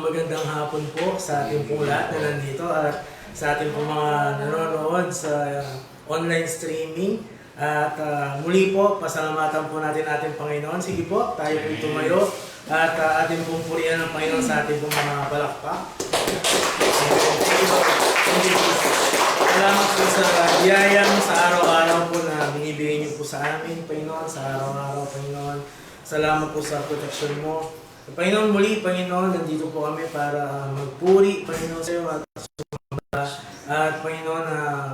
Magandang hapon po sa ating pong lahat na nandito at sa ating pong mga nanonood sa online streaming. At muli po, pasalamatan po natin ating Panginoon. Sige po, tayo po tumayo at ating pong purihan ng Panginoon sa ating pong mga palakpak. Salamat po sa biyayang sa araw-araw po na binibigay niyo po sa amin, Panginoon, sa araw-araw, Panginoon. Salamat po sa proteksyon mo. Panginoon, muli, Panginoon, nandito po kami para magpuri, Panginoon, sa iyo at sumamba. At Panginoon,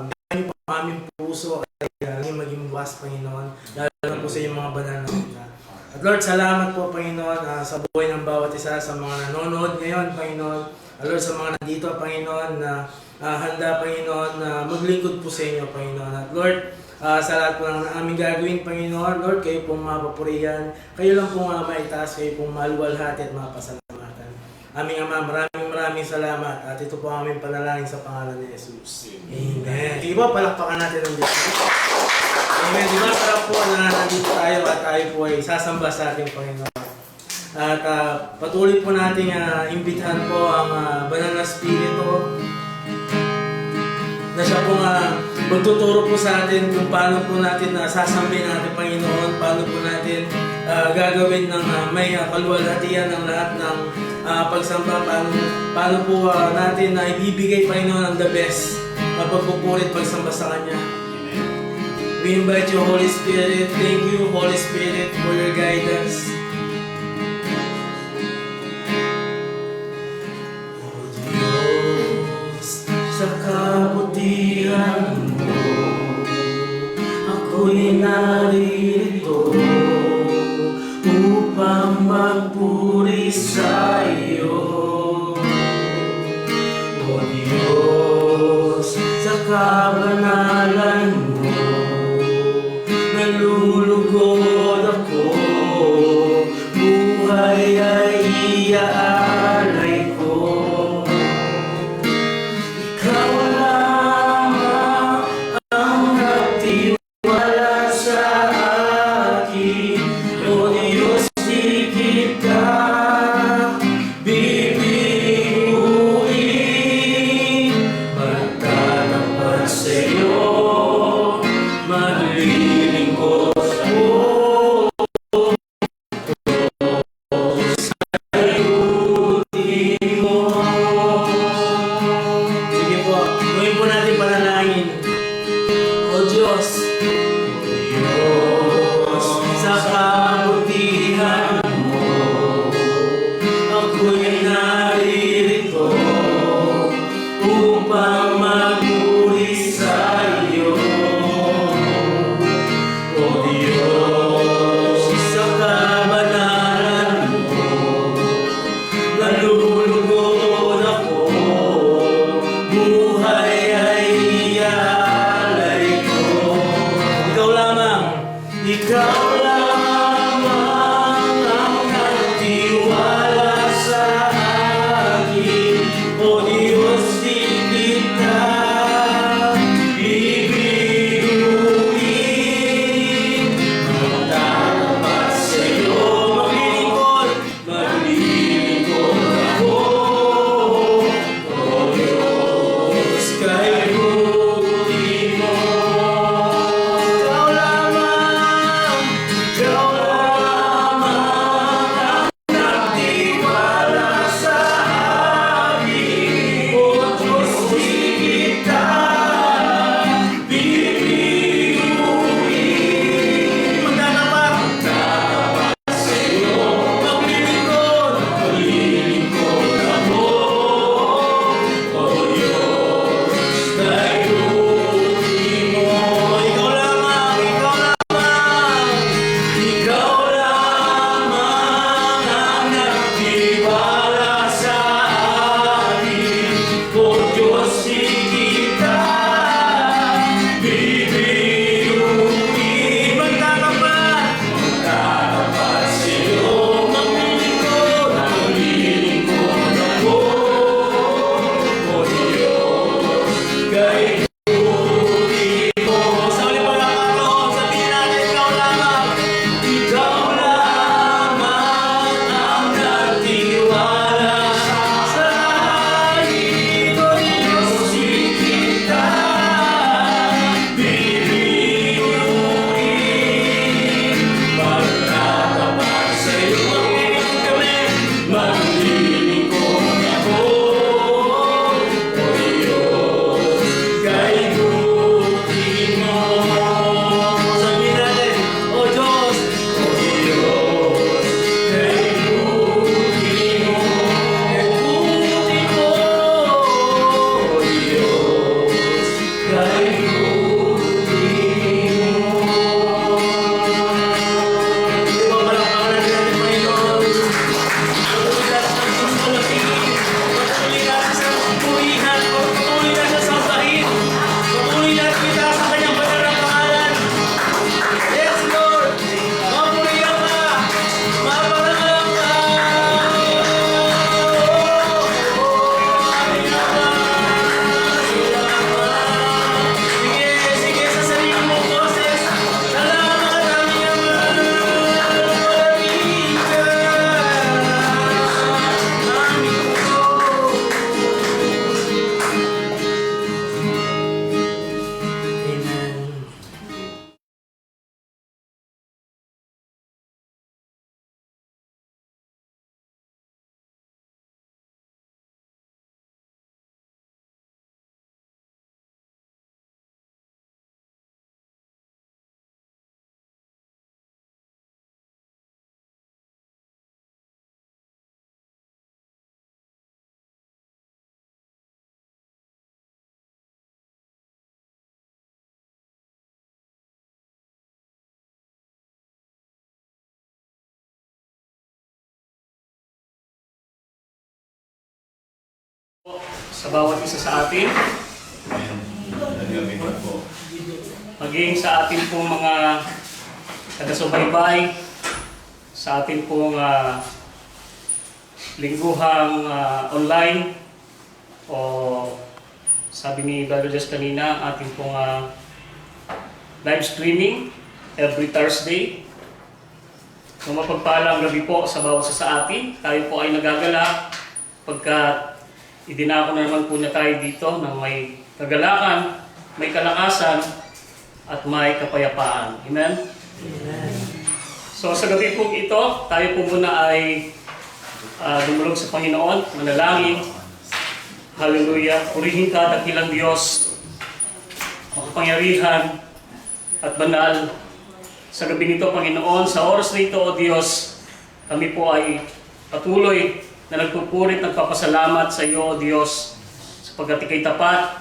bigyan niyo po ang aming puso at maging bukas, Panginoon, lalo na po sa iyong mga banal na wika. At Lord, salamat po, Panginoon, sa buhay ng bawat isa, sa mga nanonood ngayon, Panginoon. Lord, sa mga nandito, Panginoon, na handa, Panginoon, na maglingkod po sa inyo, Panginoon. At Lord, sa lahat po ng aming gagawin, Panginoon, Lord, kayo pong mapapurihan. Kayo lang pong maitaas, kayo pong maluwalhati at mapasalamatan. Aming Ama, maraming salamat. At ito po ang aming panalangin sa pangalan ni Jesus. Amen. Sige po, palakpakan natin ang Diyos. Amen. Di ba, sarap po na nandito tayo at tayo po ay sasamba sa ating Panginoon. At patuloy po natin imbitahan po ang Banal na Espiritu na siya po magtuturo po sa atin kung paano po natin sasambahin ang ating Panginoon, paano po natin gagawin ng may kalwalhatian ng lahat ng pagsampa. Paano po natin na ibibigay, Panginoon, ang the best na pagpupurit pagsamba sa Kanya. We invite you, Holy Spirit. Thank you, Holy Spirit, for your guidance. O Diyos, sa kabutihan mo, ako'y naririto upang magpuri sa iyo. O Diyos, sa kabanalan mo, nalulugod ako, buhay ay iaalay ko. Ikaw lamang ang nagtiwala sa akin, o Diyos, di kita bibiruin. Magtatapat sa iyo, maglilingkod ako sa iyo. sa bawat isa sa atin, maging sa atin pong mga taga-subaybay, sa atin pong lingguhang online, o sabi ni Brother Jess kanina, ating pong live streaming every Thursday. So mapagpalang gabi po sa bawat isa sa atin. Tayo po ay nagagala pagkat idinako na naman po na tayo dito ng may kagalakan, may kalakasan, at may kapayapaan. Amen? Amen. So sa gabi po ito, tayo po muna ay dumulog sa Panginoon, manalangin. Hallelujah. Purihin ka, dakilang Diyos, makapangyarihan at banal. Sa gabi nito, Panginoon, sa oras na ito, O Diyos, kami po ay patuloy na nagpupurit, nagpapasalamat sa iyo, O Diyos, sapagkat ikay tapat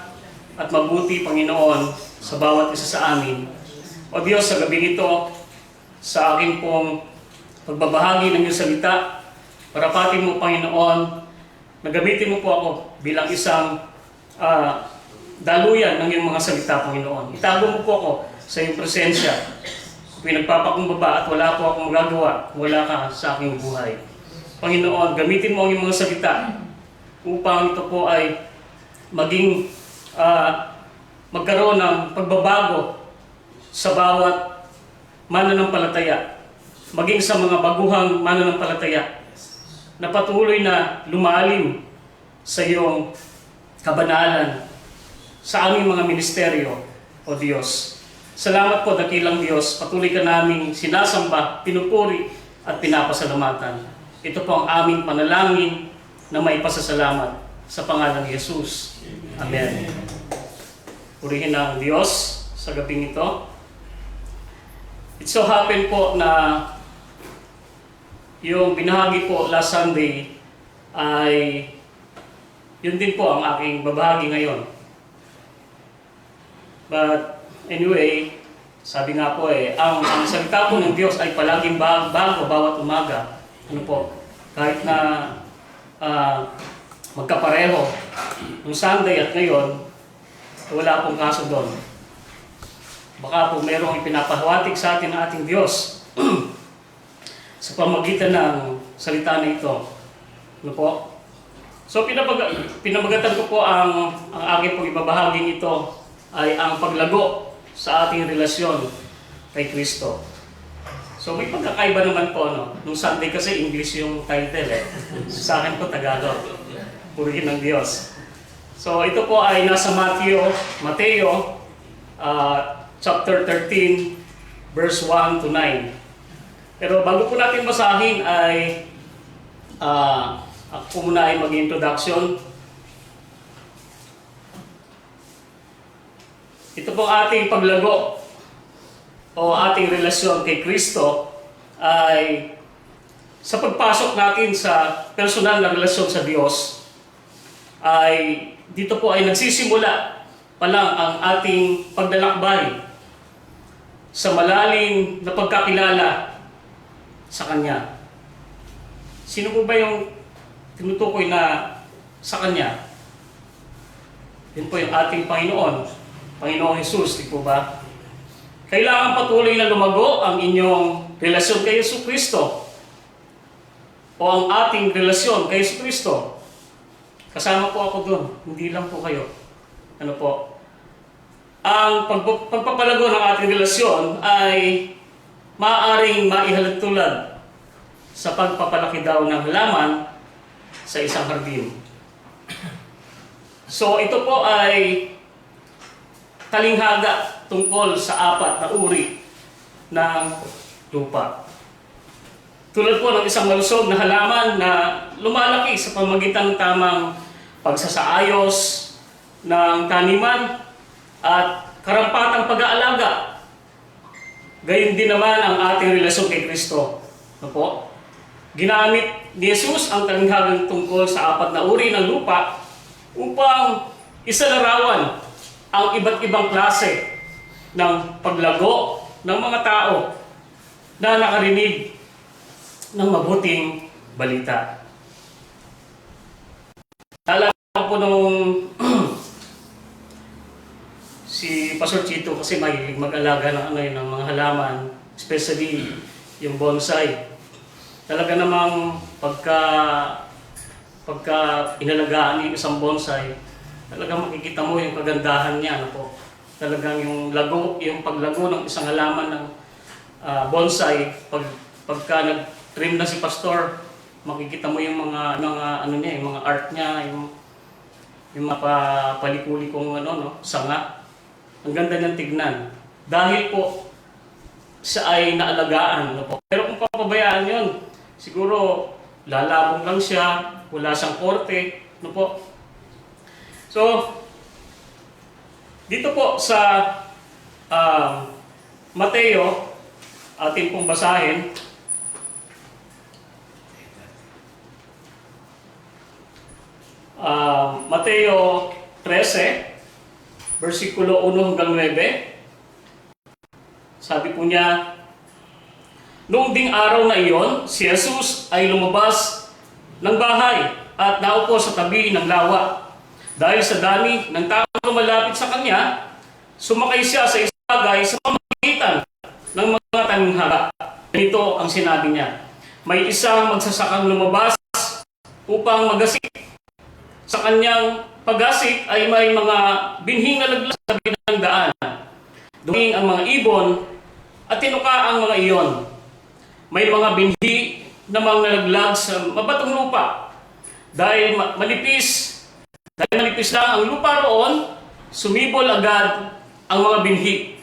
at mabuti, Panginoon, sa bawat isa sa amin. O Diyos, sa gabi nito, sa aking pong pagbabahagi ng iyong salita, parapatin mo, Panginoon, nagamitin mo po ako bilang isang daluyan ng iyong mga salita, Panginoon. Itago mo po ako sa iyong presensya. Pinagpapakumbaba at wala po akong magagawa, wala ka sa aking buhay. Panginoon, gamitin mo ang iyong mga salita upang ito po ay maging magkaroon ng pagbabago sa bawat mananampalataya, maging sa mga baguhang mananampalataya na patuloy na lumalim sa iyong kabanalan sa aming mga ministeryo, O Diyos. Salamat po, dakilang Diyos. Patuloy ka naming sinasamba, pinupuri at pinapasalamatan. Ito po ang aming panalangin na may pasasalamat sa pangalan ni Jesus. Amen. Purihin ang Diyos sa gabing ito. It so happened po na yung binahagi po last Sunday ay yun din po ang aking babahagi ngayon. But anyway, sabi nga po ang salita po ng Diyos ay palaging bago bawat umaga. Ano po, kahit na magkapareho nung Sunday at ngayon, wala pong kaso doon. Baka po merong ipinapahawatig sa atin ang ating Diyos sa pamagitan ng salita na ito. Ano po? So pinamagatan ko po ang aking pong ibabahaging ito ay ang paglago sa ating relasyon kay Kristo. So may pagkakaiba naman po, no? Nung Sunday kasi English yung title Sa akin po Tagalog. Purihin ng Diyos. So ito po ay nasa Mateo chapter 13 verse 1 to 9. Pero bago po natin basahin ay ako po muna ay mag-introduction. Ito po ating paglago o ating relasyon kay Kristo ay sa pagpasok natin sa personal na relasyon sa Diyos ay dito po ay nagsisimula pa lang ang ating paglalakbay sa malalim na pagkakilala sa Kanya. Sino po ba yung tinutukoy na sa Kanya? Yun po yung ating Panginoon. Panginoong Jesus, di po ba? Kailangan patuloy na lumago ang inyong relasyon kay Yesu Kristo o ang ating relasyon kay Yesu Kristo. Kasama po ako doon, hindi lang po kayo. Ano po? Ang pagpapalago ng ating relasyon ay maaaring maihalagtulad sa pagpapalaki daw ng halaman sa isang hardin. So ito po ay talinghaga tungkol sa apat na uri ng lupa. Tulad po ng isang malusog na halaman na lumalaki sa pamagitan ng tamang pagsasaayos ng taniman at karampatang pag-aalaga. Gayon din naman ang ating relasyon kay Kristo. Ano po? Ginamit ni Jesus ang talinghagang tungkol sa apat na uri ng lupa upang isalarawan ang iba't ibang klase ng paglago ng mga tao na nakarinig ng mabuting balita. Alala ko po nung Pastor Chito kasi mahilig mag-alaga ng, ng mga halaman, especially yung bonsai. Talaga namang pagka inalagaan yung isang bonsai, talagang makikita mo yung kagandahan niya. Ano po? Talagang yung paglago ng isang halaman ng bonsai, pagka nag-trim na si Pastor, makikita mo yung mga ano niya, yung mga art niya, yung mga palikuli-kong sanga. Ang ganda niyang tignan. Dahil po siya ay naalagaan. Ano po. Pero kung papabayaan yun, siguro lalabong lang siya, wala siyang korte. Ano po. So, dito po sa Mateo, atin pong basahin. Mateo 13, versikulo 1 hanggang 9. Sabi po niya, noong ding araw na iyon, si Jesus ay lumabas ng bahay at naupo sa tabi ng lawa. Dahil sa dami ng taong lumalapit sa kanya, sumakay siya sa isang bagay sa pamamagitan ng mga taninghala. Ganito ang sinabi niya, may isang magsasakang lumabas upang magasik. Sa kanyang paggasik ay may mga binhing nalaglag sa tabi ng daan. Duming ang mga ibon at tinuka ang mga iyon. May mga binhi namang nalaglag sa mabatong lupa. Dahil manipis lang ang lupa roon, sumibol agad ang mga binhi.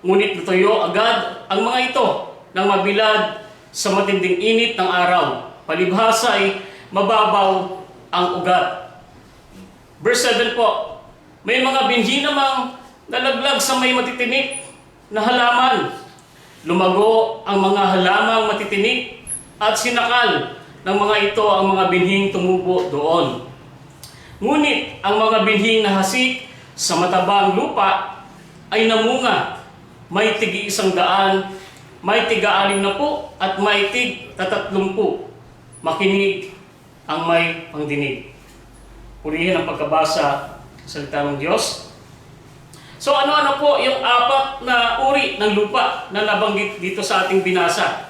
Ngunit natuyo agad ang mga ito nang mabilad sa matinding init ng araw. Palibhasa ay mababaw ang ugat. Verse 7 po, may mga binhi namang nalaglag sa may matitinik na halaman. Lumago ang mga halamang matitinik at sinakal ng mga ito ang mga binhing tumubo doon. Ngunit ang mga binhing nahasik sa matabang lupa ay namunga. May tigi 100, may tiga 60 at may tig 30. Makinig ang may pangdinig. Purihin ang pagkabasa sa salita ng Diyos. So ano-ano po yung 4 na uri ng lupa na nabanggit dito sa ating binasa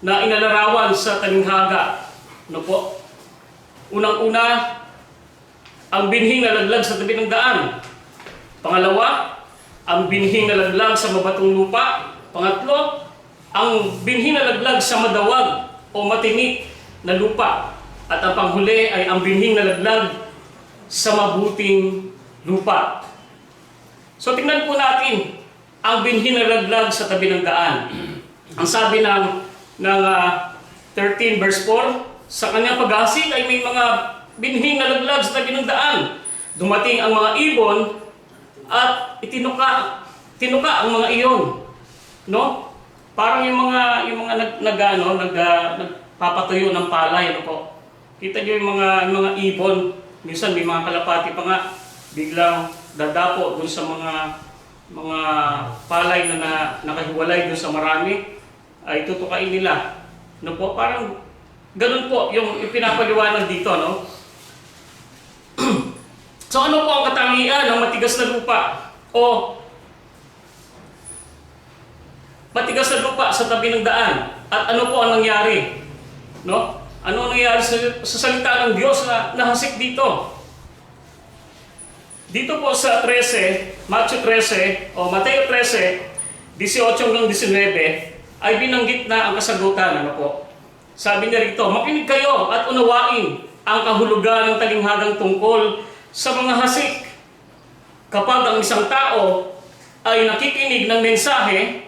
na inalarawan sa talinghaga? Ano po? Unang-una, ang binhing nalaglag sa tabi ng daan. Pangalawa, ang binhing nalaglag sa mabatong lupa. Pangatlo, ang binhing nalaglag sa madawag o matinik na lupa. At ang panghuli ay ang binhing nalaglag sa mabuting lupa. So tingnan po natin ang binhing nalaglag sa tabi ng daan. Ang sabi ng 13 verse 4, sa kanyang paghasik ay may mga binhing nalaglag sa tabi ng daan. Dumating ang mga ibon at tinuka ang mga iyon. No? Parang yung mga nagpapatuyo ng palay, ano po. Kita niyo yung mga ibon, minsan may mga kalapati pa nga, biglang dadapo dun sa mga palay na nakahiwalay dun sa marami, ay tutukain nila. No po, parang ganun po yung ipinapaliwanag dito, no? So ano po ang katangian ng matigas na lupa? O matigas na lupa sa tabi ng daan. At ano po ang nangyari? No? Ano ang nangyari sa salita ng Diyos na nahasik dito? Dito po sa 13, Matthew 13 o Mateo 13, 18 hanggang 19 ay binanggit na ang kasagutan. Ano po? Sabi niya rito, makinig kayo at unawain ang kahulugan ng talinghagang tungkol sa mga hasik. Kapag ang isang tao ay nakikinig ng mensahe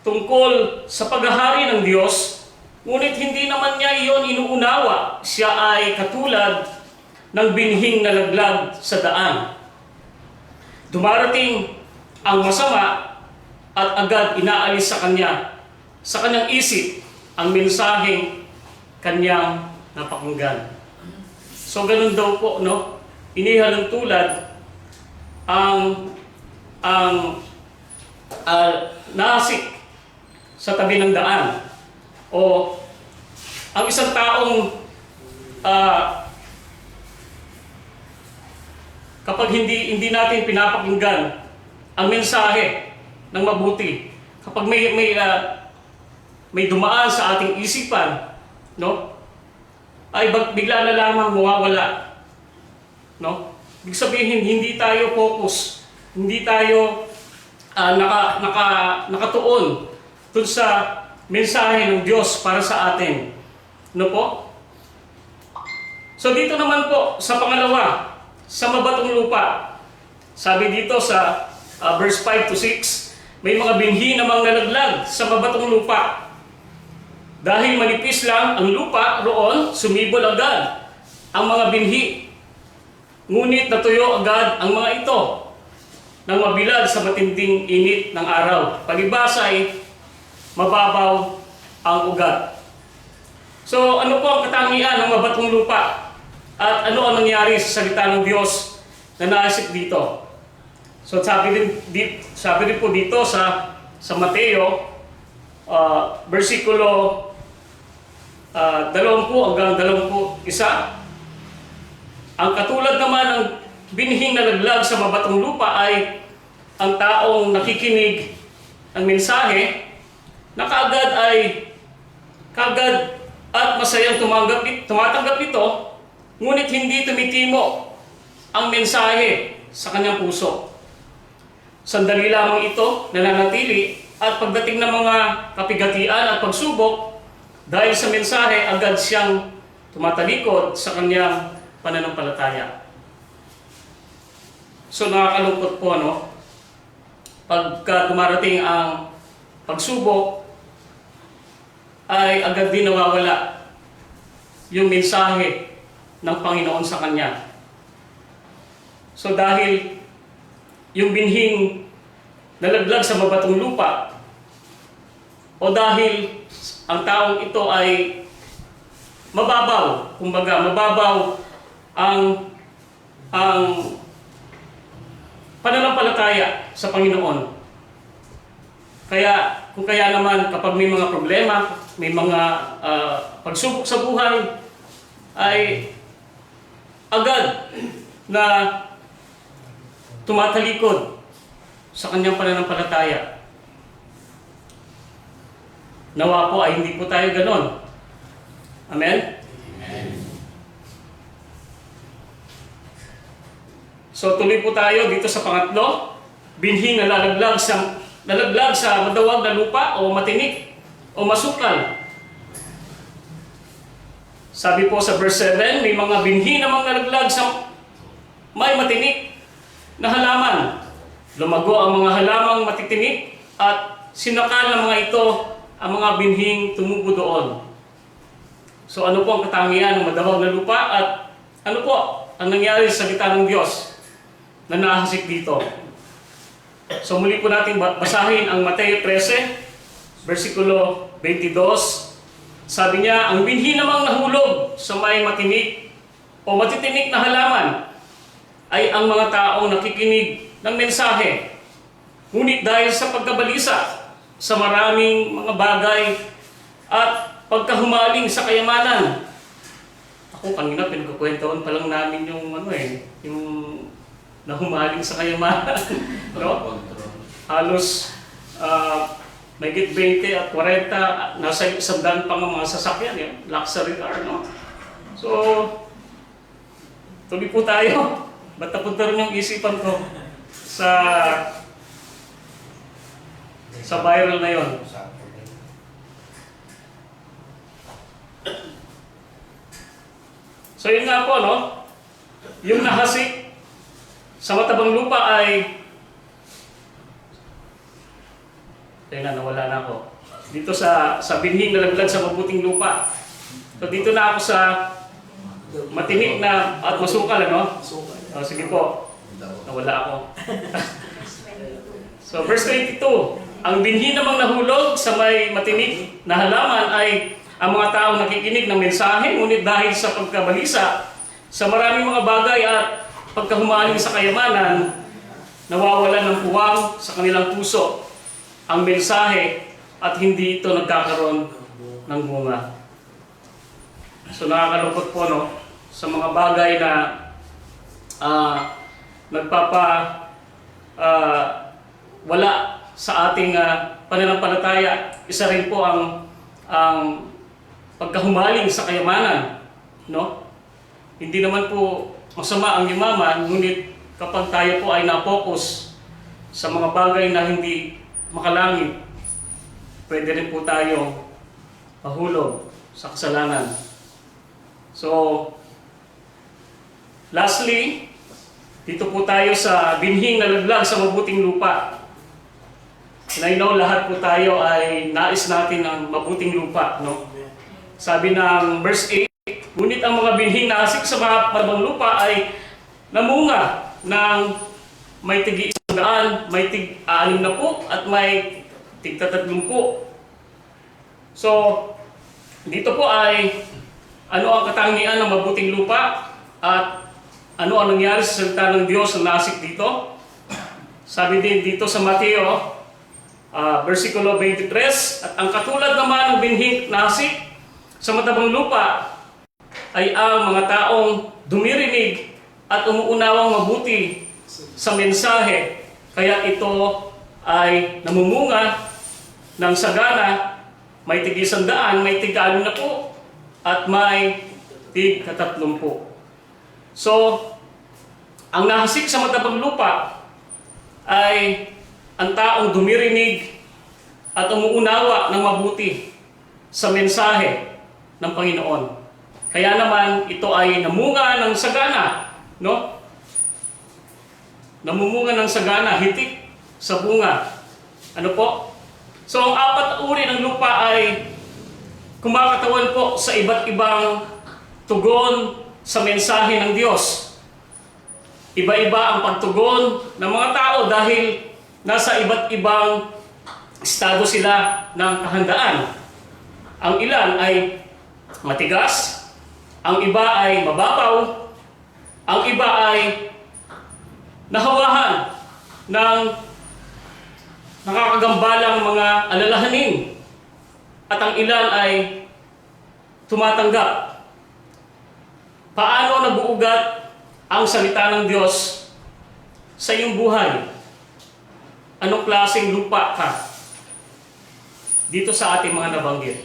tungkol sa paghahari ng Diyos, ngunit hindi naman niya iyon inuunawa, siya ay katulad ng binhing nalaglag sa daan. Dumarating ang masama at agad inaalis sa kanyang isip ang mensaheng kanyang napakinggan. So ganun daw po, no? Inihalang tulad ang nasik sa tabi ng daan o ang isang taong kapag hindi natin pinapakinggan ang mensahe ng mabuti. Kapag may dumaan sa ating isipan, no? Ay bigla na lamang mawawala, no? Ibig sabihin, hindi tayo focus, hindi tayo nakatuon dun sa mensahe ng Diyos para sa atin. No po? So dito naman po, sa pangalawa, sa mabatong lupa. Sabi dito sa verse 5 to 6, may mga binhi namang nalaglag sa mabatong lupa. Dahil manipis lang ang lupa roon, sumibol agad ang mga binhi. Ngunit natuyo agad ang mga ito nang mabilad sa matinding init ng araw. Palibasa ay mababaw ang ugat. So ano po ang katangian ng mabatong lupa? At ano ang nangyari sa salita ng Diyos na naisip dito? So sabi din po dito sa Mateo, versikulo 20 hanggang 21. Ang katulad naman ng binhing nalaglag sa mabatong lupa ay ang taong nakikinig ng mensahe na kaagad at masayang tumatanggap ito, ngunit hindi tumitimo ang mensahe sa kanyang puso. Sandali lamang ito nananatili at pagdating ng mga kapigatian at pagsubok, dahil sa mensahe, agad siyang tumatalikod sa kanyang pananampalataya. So nakakalungkot po, no? Pagka dumarating ang pagsubok, ay agad din nawawala yung mensahe ng Panginoon sa kanya. So dahil yung binhing nalaglag sa mabatong lupa, o dahil ang taong ito ay mababaw, kumbaga mababaw ang pananampalataya sa Panginoon. Kung kaya naman kapag may mga problema, may mga pagsubok sa buhay, ay agad na tumatalikod sa kanyang pananampalataya. Nawa po ay hindi po tayo ganon. Amen? Amen. So tuloy po tayo dito sa pangatlo. Binhing nalaglag sa madawag na lupa o matinik o masukal. Sabi po sa verse 7, may mga binhi namang nalaglag sa may matinik na halaman. Lumago ang mga halamang matitinik at sinakal ng mga ito ang mga binhing tumubo doon. So ano po ang katangian ng madawag na lupa at ano po ang nangyari sa salita ng Diyos na nahasik dito? So muli po natin basahin ang Mateo 13, versikulo 22. Sabi niya, ang binhi namang nahulog sa may matinik o matitinik na halaman ay ang mga taong nakikinig ng mensahe. Ngunit dahil sa pagkabalisa sa maraming mga bagay at pagkahumaling sa kayamanan. Ako kanina pinagkukwentuhan pa lang namin yung yung nahumaling sa kayamanan. No? Halos mahigit 20 at 40, nasa 100 pa ng mga sasakyan, yung luxury car, no? So, tuloy po tayo. Ba't napunta rin yung isipan ko sa viral na yon. So yun nga po, no? Yung nahasik sa matabang lupa ay nawala na ako. Dito sa binhing nalaglag sa mabuting lupa. So dito na ako sa matinik na at masukal, ano? Sige po. Nawala ako. So verse 22. Ang binhi namang nahulog sa may matinik na halaman ay ang mga taong nakikinig ng mensahe, ngunit dahil sa pagkabalisa sa maraming mga bagay at pagkahumaling sa kayamanan, nawawalan ng puwang sa kanilang puso ang mensahe at hindi ito nagkakaroon ng bunga. So nakakalungkot po, no? Sa mga bagay na wala sa ating pananampalataya. Isa rin po ang pagkahumaling sa kayamanan, no? Hindi naman po masama ang yumaman, ngunit kapag tayo po ay na-focus sa mga bagay na hindi makalangit, pwede rin po tayo mahulog sa kasalanan. So, lastly, dito po tayo sa binhing nalaglag sa mabuting lupa. And I know lahat po tayo ay nais natin ng mabuting lupa, no? Sabi ng verse 8, ngunit ang mga binhing naasik sa mababang lupa ay namunga ng may tig 100, may tig 60 at may tig 30. So, dito po ay ano ang katangian ng mabuting lupa at ano ang nangyari sa salita ng Diyos na nasik dito. Sabi din dito sa Mateo, versikulo 23, at ang katulad naman ng binhing nasik sa matabang lupa ay ang mga taong dumirinig at umuunawang mabuti sa mensahe, kaya ito ay namumunga ng sagana, may tig 100, may tig 60 at may tig 30. So, ang nahasik sa matabang lupa ay ang taong dumirinig at umuunawa ng mabuti sa mensahe ng Panginoon. Kaya naman ito ay namunga ng sagana, no? Namumunga ng sagana, hitik sa bunga. Ano po? So ang 4 uri ng lupa ay kumakatawan po sa iba't ibang tugon sa mensahe ng Diyos. Iba-iba ang pagtugon ng mga tao dahil nasa iba't ibang estado sila ng kahandaan. Ang ilan ay matigas, ang iba ay mababaw, ang iba ay nahawahan ng nakakagambalang mga alalahanin, at ang ilan ay tumatanggap. Paano nabuugat ang salita ng Diyos sa iyong buhay? Anong klaseng lupa ka dito sa ating mga nabanggit?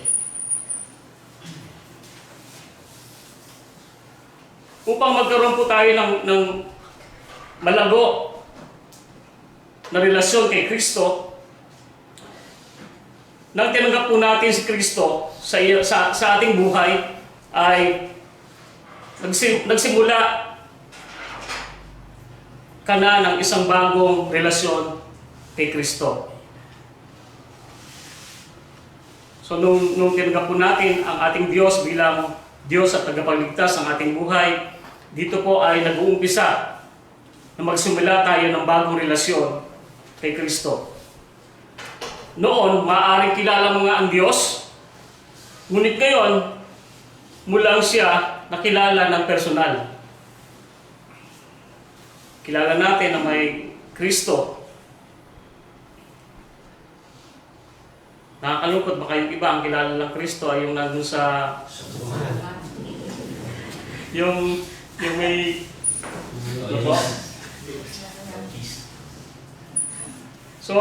Upang magkaroon po tayo ng malago na relasyon kay Kristo, nang tinanggap po natin si Kristo sa ating buhay, ay nagsimula ka na ng isang bagong relasyon kay Kristo. So nung tinanggap po natin ang ating Diyos bilang Diyos at tagapagligtas ng ating buhay, dito po ay nag-uumpisa na magsimula tayo ng bagong relasyon kay Kristo. Noon, maaaring kilala mo nga ang Diyos, ngunit ngayon, mo lang siya nakilala ng personal. Kilala natin na may Kristo. Nakakalungkot baka yung iba ang kilala ng Kristo ay yung nandun sa yung may so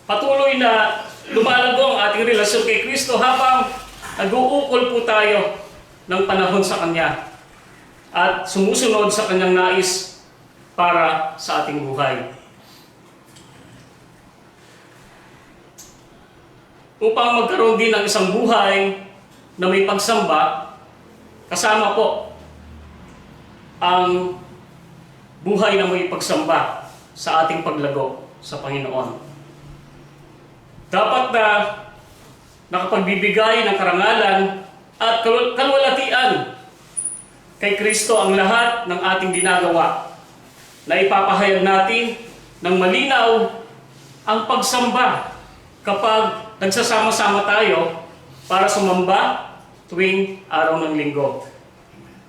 patuloy na lumalago ang ating relasyon kay Kristo habang nag-uukol po tayo ng panahon sa Kanya at sumusunod sa Kanyang nais para sa ating buhay. Upang magkaroon din ng isang buhay na may pagsamba, kasama po ang buhay na may pagsamba sa ating paglago sa Panginoon. Dapat na nakapagbibigay ng karangalan at kalwalatian kay Kristo ang lahat ng ating ginagawa, na ipapahayag natin ng malinaw ang pagsamba kapag nagsasama-sama tayo para sumamba tuwing araw ng linggo.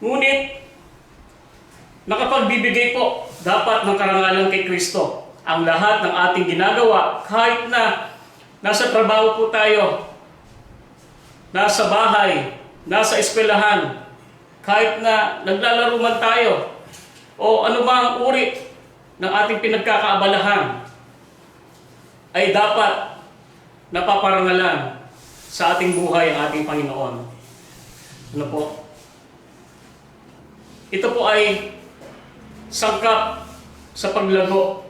Ngunit, nakapagbibigay po dapat ng karangalan kay Kristo ang lahat ng ating ginagawa, kahit na nasa trabaho po tayo, nasa bahay, nasa eskwelahan, kahit na naglalaro man tayo, o ano ba ang uri ng ating pinagkakaabalahan. ay dapat napaparangalan sa ating buhay ang ating Panginoon. Ano po? Ito po ay sangkap sa paglago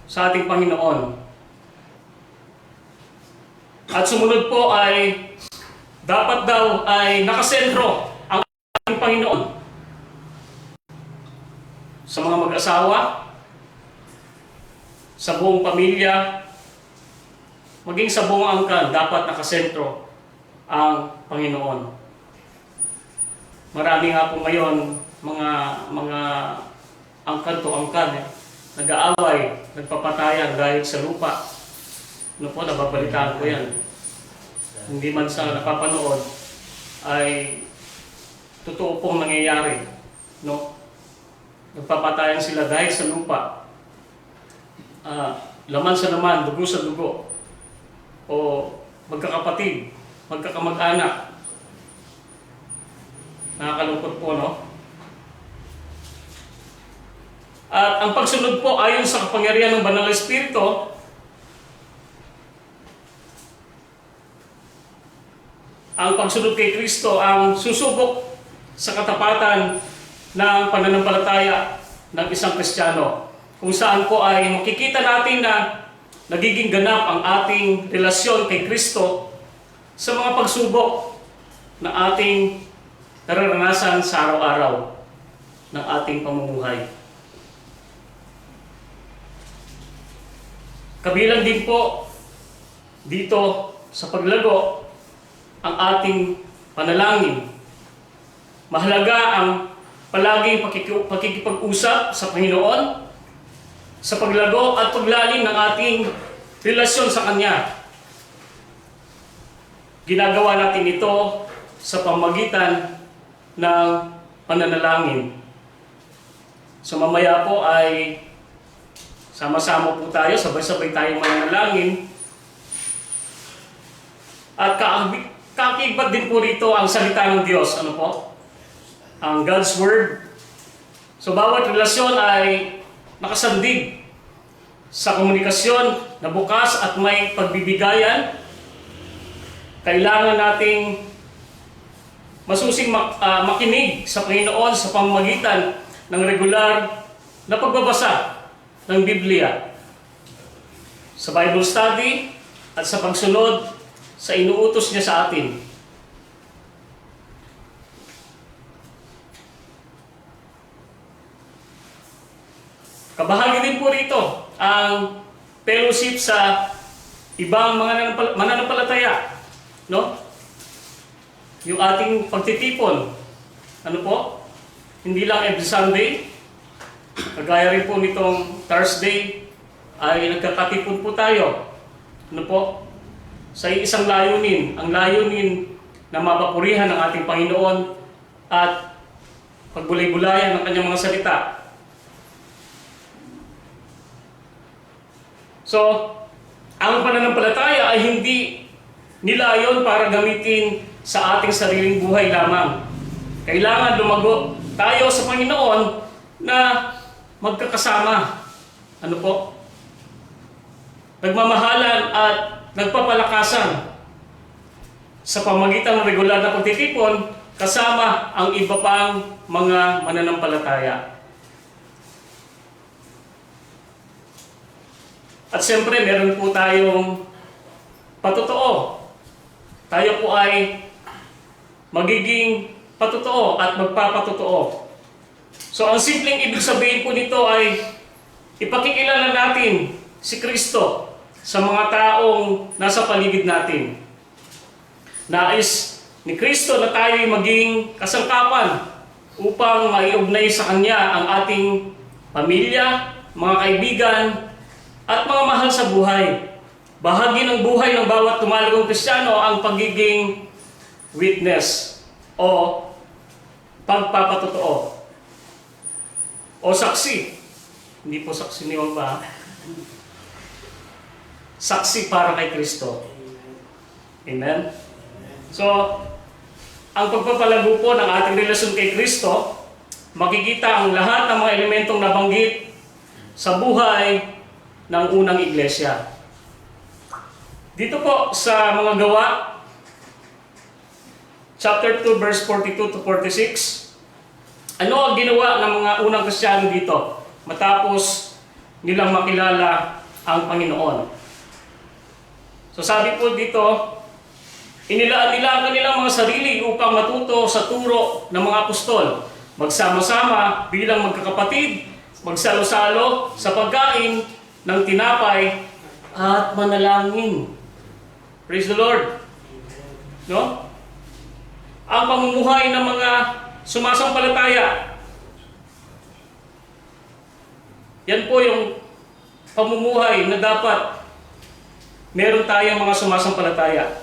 sa ating Panginoon. At sumunod po ay dapat daw ay nakasentro ang ating Panginoon. Sa mga mag-asawa, sa buong pamilya, maging sa buong angkan, dapat nakasentro ang Panginoon. Marami nga po ngayon mga angkan to angkan, nag-aaway, nagpapatayan dahil sa lupa. Ano po, nababalitaan ko yan. Hindi man sa napapanood, ay totoo pong nangyayari. No? Nagpapatayan sila dahil sa lupa. Laman sa laman, dugo sa dugo. O magkakapatid, magkakamag-anak. Nakakalungkot po, no? At ang pagsunod po ayon sa kapangyarihan ng Banal na Espiritu, ang pagsunod kay Kristo ang susubok sa katapatan ng pananampalataya ng isang Kristiyano. Kung saan po ay makikita natin na nagiging ganap ang ating relasyon kay Kristo sa mga pagsubok na ating nararanasan sa araw-araw ng ating pamumuhay. Kabilang din po dito sa paglago ang ating panalangin. Mahalaga ang palaging pakikipag-usap sa Panginoon sa paglago at paglalim ng ating relasyon sa Kanya. Ginagawa natin ito sa pamagitan ng pananalangin. So mamaya po ay sama-sama po tayo, sabay-sabay tayong mananalangin. At kakibat din po rito ang salita ng Diyos. Ano po? Ang God's Word. So bawat relasyon ay nakasandig sa komunikasyon na bukas at may pagbibigayan. Kailangan nating masusing makinig sa Panginoon sa pamamagitan ng regular na pagbabasa ng Biblia, sa Bible study at sa pagsunod sa inuutos niya sa atin. Kabahagi din po rito ang fellowship sa ibang mga mananampalataya, no? Yung ating pagtitipon, ano po? Hindi lang every Sunday, kagaya rin po nitong Thursday, ay nagkakatipon po tayo. Ano po? Sa isang layunin, ang layunin na mapapurihan ng ating Panginoon at pagbulay-bulayan ng kanyang mga salita. So, ang pananampalataya ay hindi nilayon para gamitin sa ating sariling buhay lamang. Kailangan lumago tayo sa Panginoon na magkakasama. Ano po? Nagmamahalan at nagpapalakasan sa pamagitan ng regular na pagtitipon kasama ang iba pang mga mananampalataya. At siyempre, meron po tayong patotoo. Tayo po ay magiging patotoo at magpapatotoo. So, ang simpleng ibig sabihin po nito ay ipakikilala natin si Kristo sa mga taong nasa paligid natin. Nais ni Kristo na tayo ay maging kasangkapan upang maiugnay sa Kanya ang ating pamilya, mga kaibigan, at mga mahal sa buhay. Bahagi ng buhay ng bawat tumalagong Kristiyano ang pagiging witness o pagpapatotoo o saksi. Hindi po saksi ni Mamba. Saksi para kay Kristo. Amen? So, ang pagpapalago po ng ating relasyon kay Kristo, makikita ang lahat ng mga elementong nabanggit sa buhay ng unang iglesia. Dito po sa mga gawa, chapter 2, verse 42 to 46, ano ang ginawa ng mga unang Kristiyano dito matapos nilang makilala ang Panginoon? So sabi po dito, inilaan nila ang kanilang mga sarili upang matuto sa turo ng mga apostol, magsama-sama bilang magkakapatid, magsalo-salo sa pagkain ng tinapay at manalangin. Praise the Lord. No? Ang pamumuhay ng mga sumasampalataya. Yan po yung pamumuhay na dapat meron tayong mga sumasampalataya.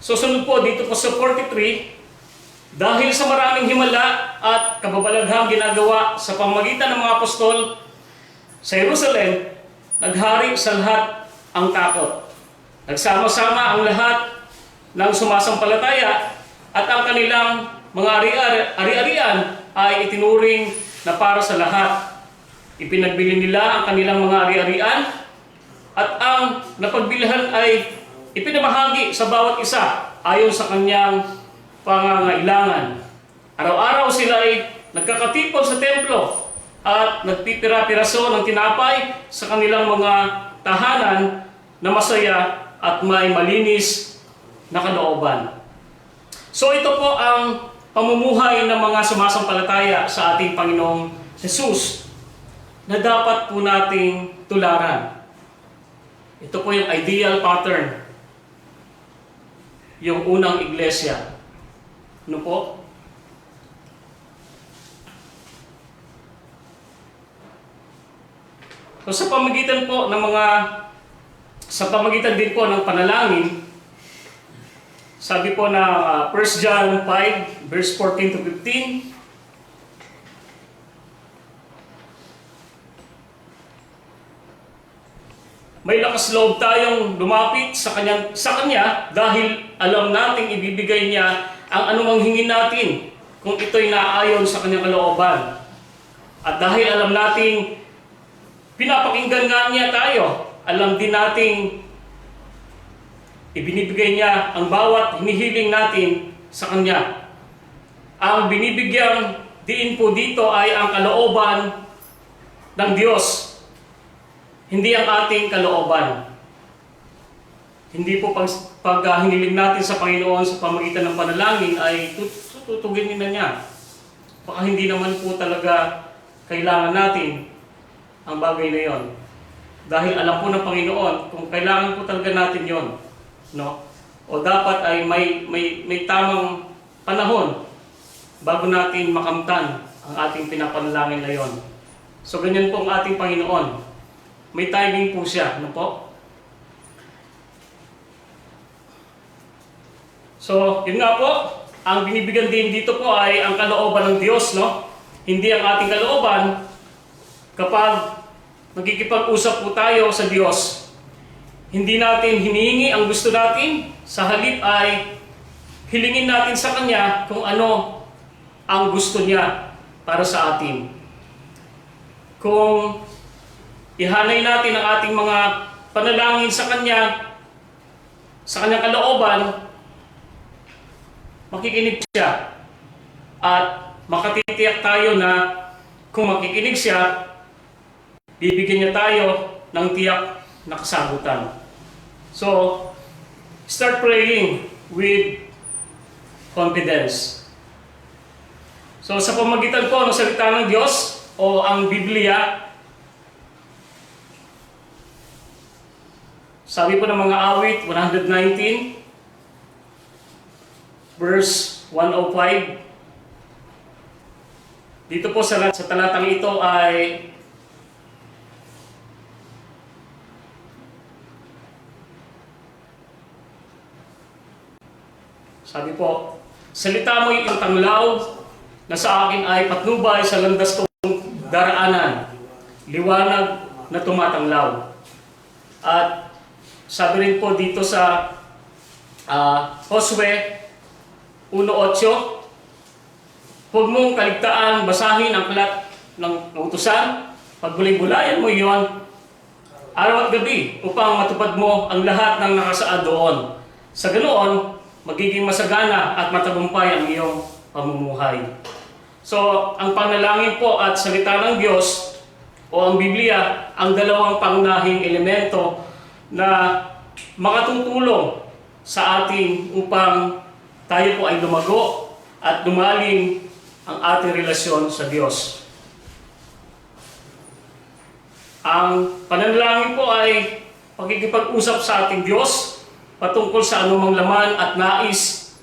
Susunod po dito po sa 43, dahil sa maraming himala at kababalaghang ginagawa sa pamamagitan ng mga apostol sa Jerusalem, naghari sa lahat ang takot. Nagsama-sama ang lahat ng sumasampalataya at ang kanilang mga ari-arian ay itinuring na para sa lahat. Ipinagbili nila ang kanilang mga ari-arian at ang napagbilhan ay ipinamahagi sa bawat isa ayon sa kanyang pangangailangan. Araw-araw sila ay nagkakatipon sa templo at nagpipira-piraso ng tinapay sa kanilang mga tahanan na masaya at may malinis na kalooban. So ito po ang pamumuhay ng mga sumasampalataya sa ating Panginoong Jesus na dapat po nating tularan. Ito po yung ideal pattern. Yung unang iglesia. Ano po? So sa pamagitan po ng sa pamagitan din po ng panalangin, sabi po na 1 John 5 verse 14 to 15, may lakas loob tayong lumapit sa kanya dahil alam nating ibibigay niya ang anumang hingin natin kung ito'y naaayon sa kanyang kalooban. At dahil alam nating pinapakinggan nga niya tayo, alam din nating ibinibigay niya ang bawat hinihiling natin sa kanya. Ang binibigyang diin po dito ay ang kalooban ng Diyos. Hindi ang ating kalooban. Hindi po pag hiniling natin sa Panginoon sa pamagitan ng panalangin ay tutugin na niya. Baka hindi naman po talaga kailangan natin ang bagay na yon. Dahil alam po ng Panginoon kung kailangan po talaga natin yon, no? O dapat ay may tamang panahon bago natin makamtan ang ating pinapanalangin na yon. So ganyan po ang ating Panginoon. May timing po siya, ano po? So, yun nga po, ang binibigyan din dito po ay ang kalooban ng Diyos, no? Hindi ang ating kalooban kapag nagkikipag-usap po tayo sa Diyos. Hindi natin hinihingi ang gusto natin, sa halip ay hilingin natin sa Kanya kung ano ang gusto niya para sa atin. Kung ihanay natin ang ating mga panalangin sa Kanya, sa Kanyang kalooban, makikinig siya. At makatitiyak tayo na kung makikinig siya, bibigyan niya tayo ng tiyak na kasagutan. So, start praying with confidence. So, sa pamagitan po ng salita ng Diyos o ang Biblia, sabi po ng mga awit, 119, verse 105. Dito po sa talatang ito ay sabi po, salita mo'y iyong tanglaw na sa akin ay patnubay sa landas kong daraanan, liwanag na tumatanglaw. At sabi rin po dito sa Josue 1:8, huwag mong kaligtaan basahin ang aklat ng utusan, pagbulay-bulayan mo iyon, araw at gabi upang matupad mo ang lahat ng nakasaad doon. Sa ganoon, magiging masagana at matagumpay ang iyong pamumuhay. So, ang panalangin po at salita ng Diyos o ang Biblia, ang dalawang pangunahing elemento na makatutulong sa atin upang tayo po ay lumago at lumalim ang ating relasyon sa Diyos. Ang pananalangin po ay pagkikipag-usap sa ating Diyos patungkol sa anumang laman at nais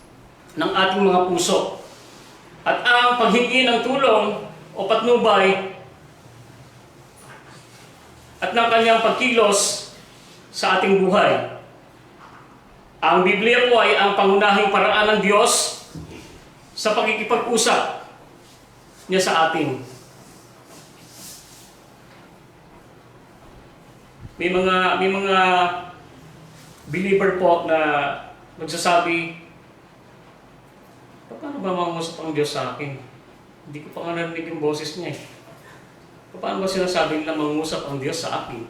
ng ating mga puso. At ang paghingi ng tulong o patnubay at ng kanyang pagkilos sa ating buhay. Ang Biblia po ay ang pangunahing paraan ng Diyos sa pagkikipag-usap niya sa atin. May mga believer po na nagsasabi, paano ba mangusap ang Diyos sa akin? Hindi ko pa nga narinig yung boses niya eh. Paano ba sinasabi nila mangusap ang Diyos sa akin?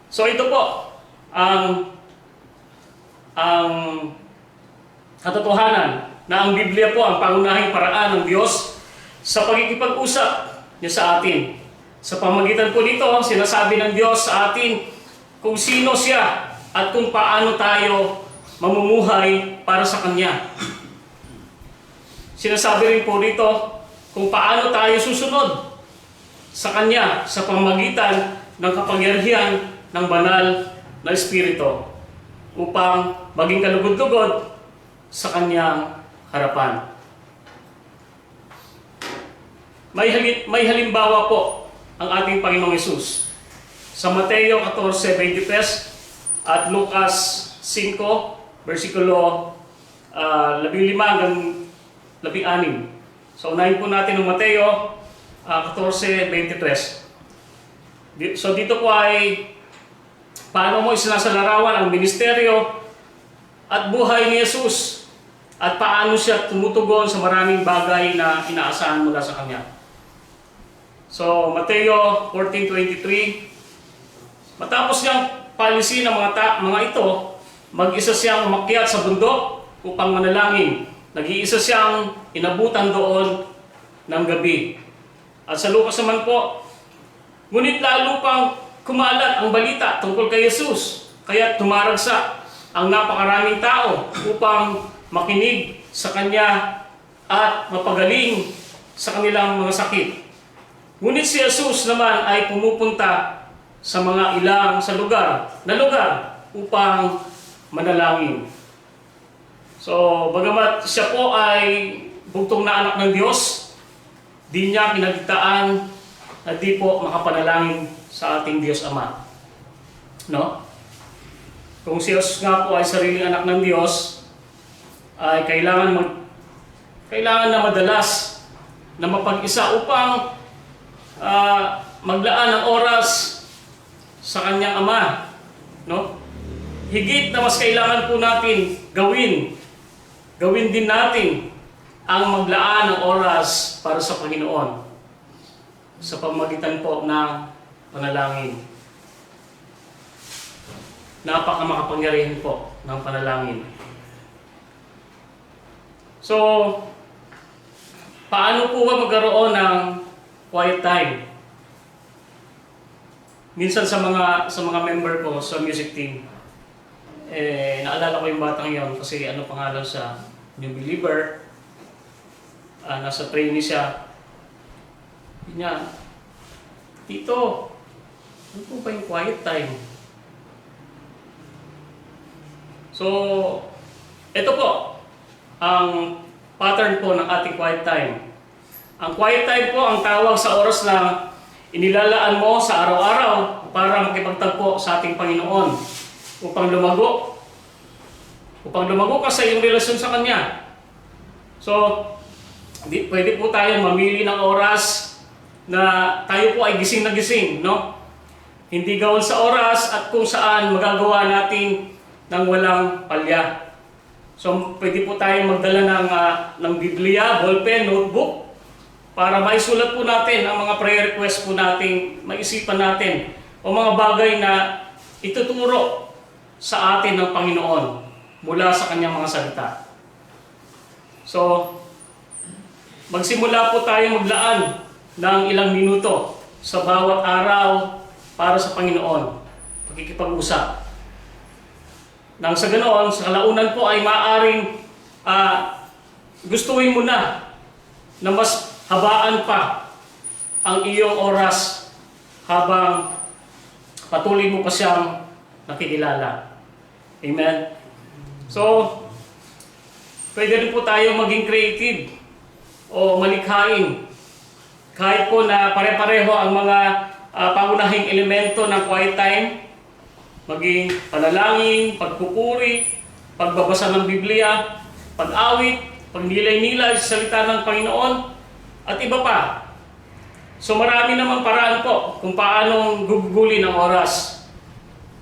So ito po, ang katotohanan na ang Biblia po ang pangunahing paraan ng Diyos sa pagkikipag-usap niya sa atin. Sa pamagitan po nito, sinasabi ng Diyos sa atin kung sino siya at kung paano tayo mamumuhay para sa Kanya. Sinasabi rin po dito kung paano tayo susunod sa Kanya sa pamagitan ng kapangyarihan ng banal na Espiritu upang maging kalugod-lugod sa Kanyang harapan. May halimbawa po ang ating Panginoong Hesus sa Mateo 14:23 at Lucas 5, versikulo 15 hanggang 16. So unahin po natin ang Mateo 14:23. So dito po ay paano mo isinasalarawan ang ministeryo at buhay ni Jesus at paano siya tumutugon sa maraming bagay na inaasahan mula sa Kanya. So, Mateo 14:23, matapos niyang palisin ng mga ito, mag-isa siyang umakyat sa bundok upang manalangin. Nag-iisa siyang inabutan doon ng gabi. At sa Lucas naman po, ngunit lalo pang kumalat ang balita tungkol kay Jesus, kaya tumaragsa ang napakaraming tao upang makinig sa Kanya at mapagaling sa kanilang mga sakit. Ngunit si Jesus naman ay pumupunta sa mga lugar upang manalangin. So, bagamat siya po ay bugtong na anak ng Diyos, di niya pinagtaan na di po makapanalangin sa ating Diyos Ama. No? Kung si Jesus nga po ay sariling anak ng Diyos, ay kailangan na madalas na mapag-isa upang maglaan ng oras sa kanyang Ama, no? Higit na mas kailangan po natin gawin din natin ang maglaan ng oras para sa Panginoon sa pamamagitan po ng panalangin. Napakamakapangyarihan po ng panalangin. So, paano po ba magkaroon ng quiet time? Minsan sa mga member ko sa music team, naalala ko yung batang yon kasi ano pangalan sa new believer, nasa trainee siya. Yun niya, Tito, ano po ba yung quiet time? So, ito po ang pattern po ng ating quiet time. Ang quiet time po ang tawag sa oras na inilalaan mo sa araw-araw para makipagtagpo sa ating Panginoon upang lumago ka sa iyong relasyon sa Kanya. So, pwede po tayong mamili ng oras na tayo po ay gising na gising, no? Hindi gawin sa oras at kung saan magagawa natin ng walang palya. So, pwede po tayong magdala ng Biblia, ballpen, notebook, para maisulat po natin ang mga prayer request po natin, maisipan natin o mga bagay na ituturo sa atin ng Panginoon mula sa kanyang mga salita. So, magsimula po tayo maglaan ng ilang minuto sa bawat araw para sa Panginoon. Pagkikipag-usap. Nang sa ganoon, sa kalaunan po ay maaaring gustuhin mo na mas habaan pa ang iyong oras habang patuloy mo pa siyang nakikilala. Amen? So, pwede rin po tayo maging creative o malikhain. Kahit po na pare-pareho ang mga pangunahing elemento ng quiet time, maging panalangin, pagpupuri, pagbabasa ng Biblia, pag-awit, pagnilay-nilay sa salita ng Panginoon, at iba pa. So marami namang paraan po kung paanong gugugulin ang oras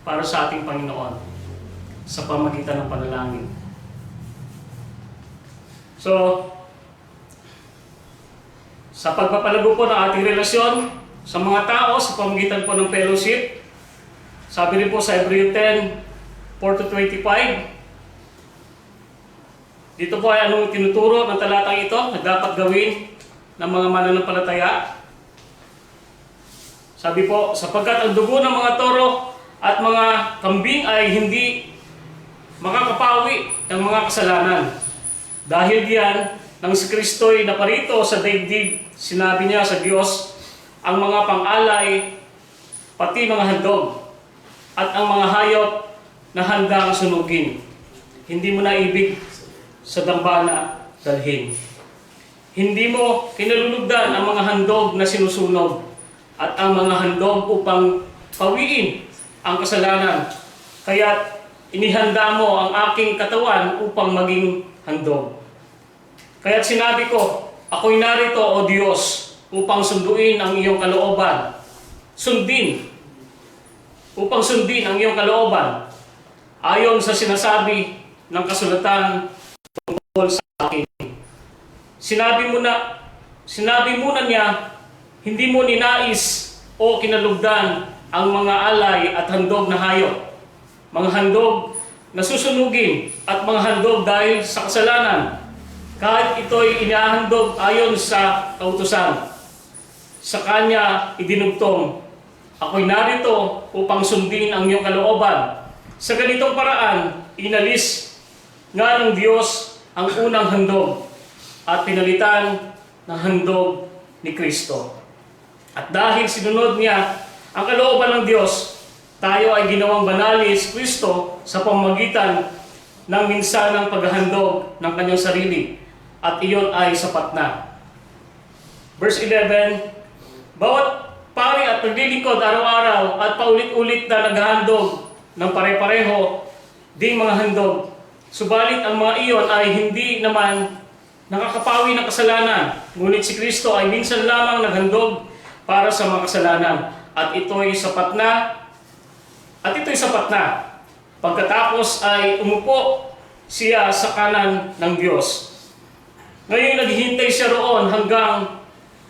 para sa ating Panginoon sa pamagitan ng panalangin. So, sa pagpapalago po ng ating relasyon sa mga tao sa pamagitan po ng fellowship, sabi rin po sa Hebreo 10:4-25, dito po ay anong tinuturo ng talatang ito na dapat gawin ng mga mananampalataya. Sabi po, sapagkat ang dugo ng mga toro at mga kambing ay hindi makakapawi ng mga kasalanan. Dahil diyan, nang si Kristo'y naparito sa daigdig, sinabi niya sa Diyos, ang mga pang-alay, pati mga handog, at ang mga hayop na handang sunugin. Hindi mo na ibig sa dambana dalhin. Hindi mo kinalulugdan ang mga handog na sinusunog at ang mga handog upang pawiin ang kasalanan. Kaya't inihanda mo ang aking katawan upang maging handog. Kaya't sinabi ko, ako'y narito, O Diyos, upang sunduin ang iyong kalooban. Upang sundin ang iyong kalooban, ayon sa sinasabi ng kasulatan tungkol sa akin. Sinabi mo na niya, hindi mo ninais o kinalugdan ang mga alay at handog na hayop, mga handog na susunugin at mga handog dahil sa kasalanan, kahit ito'y inahandog ayon sa kautusan. Sa kanya idinugtong, ako'y narito upang sundin ang iyong kalooban. Sa ganitong paraan, inalis nga ng Diyos ang unang handog at pinalitan ng handog ni Kristo. At dahil sinunod niya ang kalooban ng Diyos, tayo ay ginawang banal ni Kristo sa pamamagitan ng minsanang paghahandog ng kanyang sarili. At iyon ay sapat na. Verse 11, bawat pari at naglilingkod araw-araw at paulit-ulit na naghahandog ng pare-pareho ding mga handog. Subalit ang mga iyon ay hindi naman nakakapawi ng kasalanan. Ngunit si Kristo ay minsan lamang naghandog para sa mga kasalanan. At ito'y sapat na. Pagkatapos ay umupo siya sa kanan ng Diyos. Ngayon naghihintay siya roon hanggang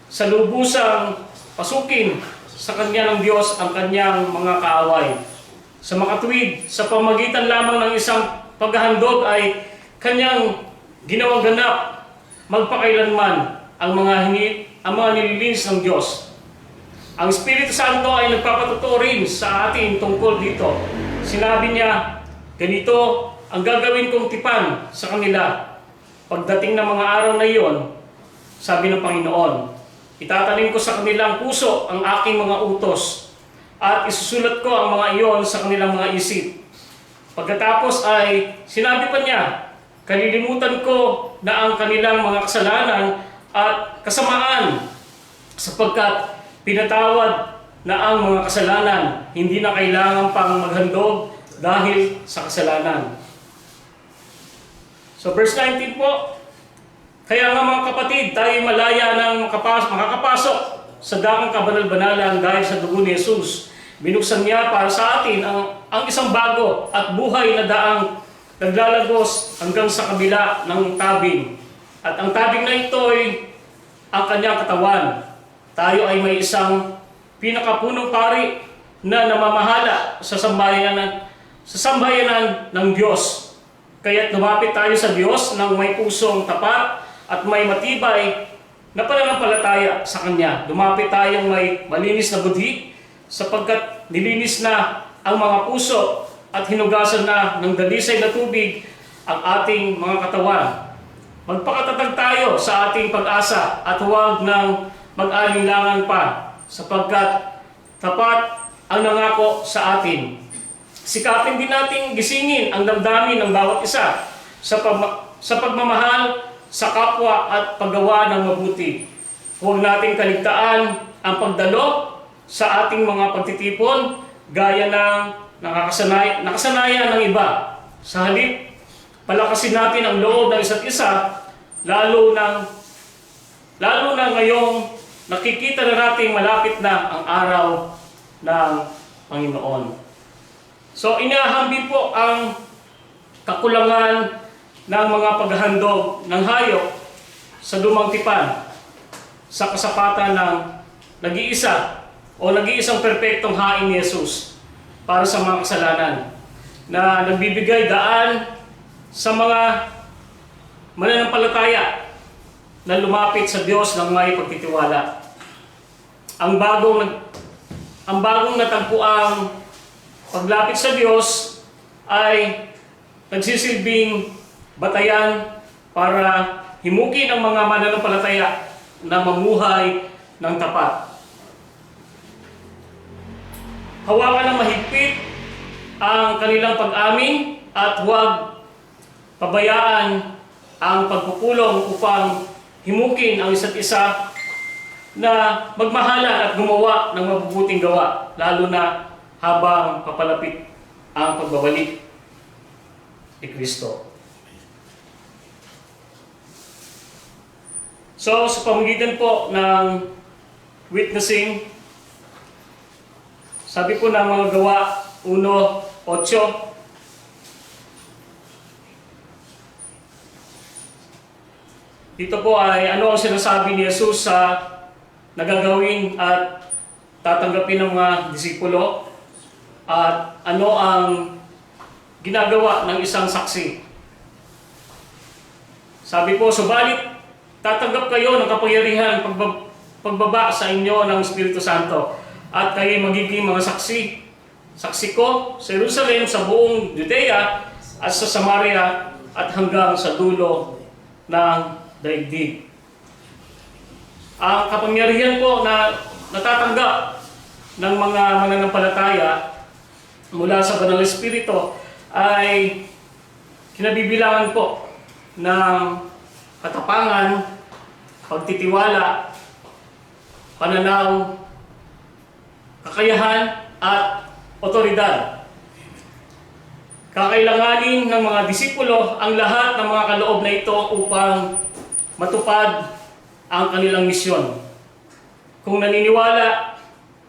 sa lubusang pasukin sa kanya ng Diyos ang kanyang mga kaaway. Sa makatuwid, sa pamagitan lamang ng isang paghahandog ay kanyang ginawang ganap magpakailanman ang mga nililinis ng Diyos. Ang Espiritu Santo ay nagpapatotoo rin sa atin tungkol dito. Sinabi niya, ganito ang gagawin kong tipan sa kanila. Pagdating ng mga araw na iyon, sabi ng Panginoon, itatanim ko sa kanilang puso ang aking mga utos at isusulat ko ang mga iyon sa kanilang mga isip. Pagkatapos ay sinabi pa niya, kalilimutan ko na ang kanilang mga kasalanan at kasamaan sapagkat pinatawad na ang mga kasalanan, hindi na kailangan pang maghandog dahil sa kasalanan. So verse 19 po, kaya nga mga kapatid, tayo malaya ng makakapasok sa dakong kabanal-banalan dahil sa dugo ni Jesus. Binuksan niya para sa atin ang isang bago at buhay na daang naglalagos hanggang sa kabila ng tabing. At ang tabing na ito ay ang kanyang katawan. Tayo ay may isang pinakapunong pari na namamahala sa sambayanan ng Diyos. Kaya lumapit tayo sa Diyos ng may pusong tapat at may matibay na pananampalataya sa Kanya. Lumapit tayong may malinis na budhi sapagkat nilinis na ang mga puso at hinugasan na ng dalisay na tubig ang ating mga katawan. Magpakatatag tayo sa ating pag-asa at huwag nang mag-alinlangan pa sapagkat tapat ang nangako sa atin. Sikapin din nating gisingin ang damdamin ng bawat isa sa pagmamahal sa kapwa at paggawa ng mabuti. Huwag nating kaligtaan ang pagdalo sa ating mga pagtitipon gaya ng nakasanayan ng iba. Sa halip, palakasin natin ang loob ng isa't isa, lalo na ngayong nakikita na nating malapit na ang araw ng Panginoon. So, inahambing po ang kakulangan ng mga paghahandog ng hayop sa lumang tipan sa kasapatan ng nag-iisang perpektong hain ni Jesus para sa mga kasalanan na nagbibigay daan sa mga mananampalataya na lumapit sa Diyos ng may pagtitiwala. Ang bagong natagpuang paglapit sa Diyos ay nagsisilbing batayan para himukin ang mga mananampalataya na mamuhay ng tapat. Hawakan ng mahigpit ang kanilang pag-amin at huwag pabayaan ang pagpupulong upang himukin ang isa't isa na magmahalan at gumawa ng mabubuting gawa, lalo na habang papalapit ang pagbabalik ni Kristo. So, sa pamamagitan po ng witnessing, sabi po ng mga gawa 1:8, dito po ay ano ang sinasabi ni Jesus sa nagagawin at tatanggapin ng mga disipulo at ano ang ginagawa ng isang saksi. Sabi po, subalit tatanggap kayo ng kapangyarihan pagbaba sa inyo ng Espiritu Santo at kayo magiging mga saksi. Saksi ko sa Jerusalem, sa buong Judea at sa Samaria at hanggang sa dulo ng daigdig. Ang kapangyarihan po na natatanggap ng mga mananampalataya mula sa Banal na Espiritu ay kinabibilangan po ng katapangan, pagtitiwala, pananaw, kakayahan at otoridad. Kakailanganin ng mga disipulo ang lahat ng mga kaloob na ito upang matupad ang kanilang misyon. Kung naniniwala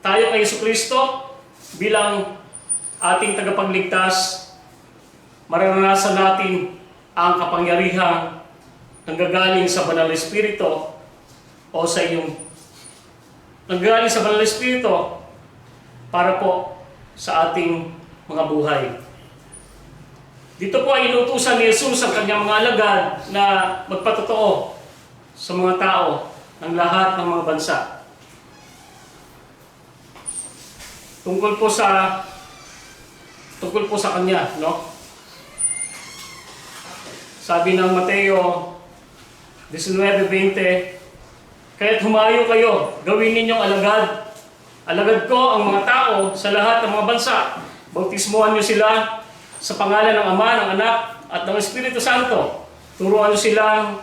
tayo kay Jesucristo bilang ating tagapagligtas, mararanasan natin ang kapangyarihang nanggagaling sa Banal na Espiritu o sa iyong nanggagaling sa Banal na Espiritu para po sa ating mga buhay. Dito po ay inutusan ni Jesus ang kanyang mga alagad na magpatotoo sa mga tao ng lahat ng mga bansa. Tungkol po sa kanya, no? Sabi ng Mateo 19:20, kaya't humayo kayo, gawin ninyong alagad. Alagad ko ang mga tao sa lahat ng mga bansa. Bautismuhan niyo sila sa pangalan ng Ama, ng Anak, at ng Espiritu Santo. Turuan niyo silang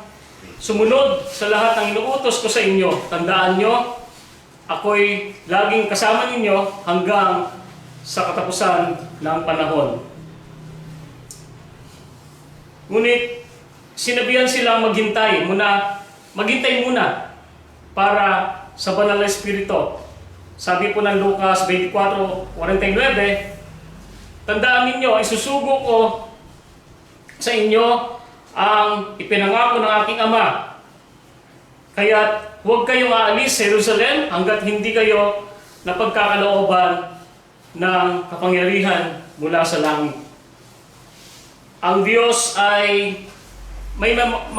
sumunod sa lahat ng inuutos ko sa inyo. Tandaan niyo, ako'y laging kasama ninyo hanggang sa katapusan ng panahon. Ngunit, sinabihan silang maghintay muna para sa Banal na Espiritu. Sabi po ng Lucas 24:49, tandaan ninyo, isusugo ko sa inyo ang ipinangako ng aking Ama. Kaya't huwag kayong aalis sa Jerusalem hanggat hindi kayo napagkakalooban ng kapangyarihan mula sa langit. Ang Diyos ay may mga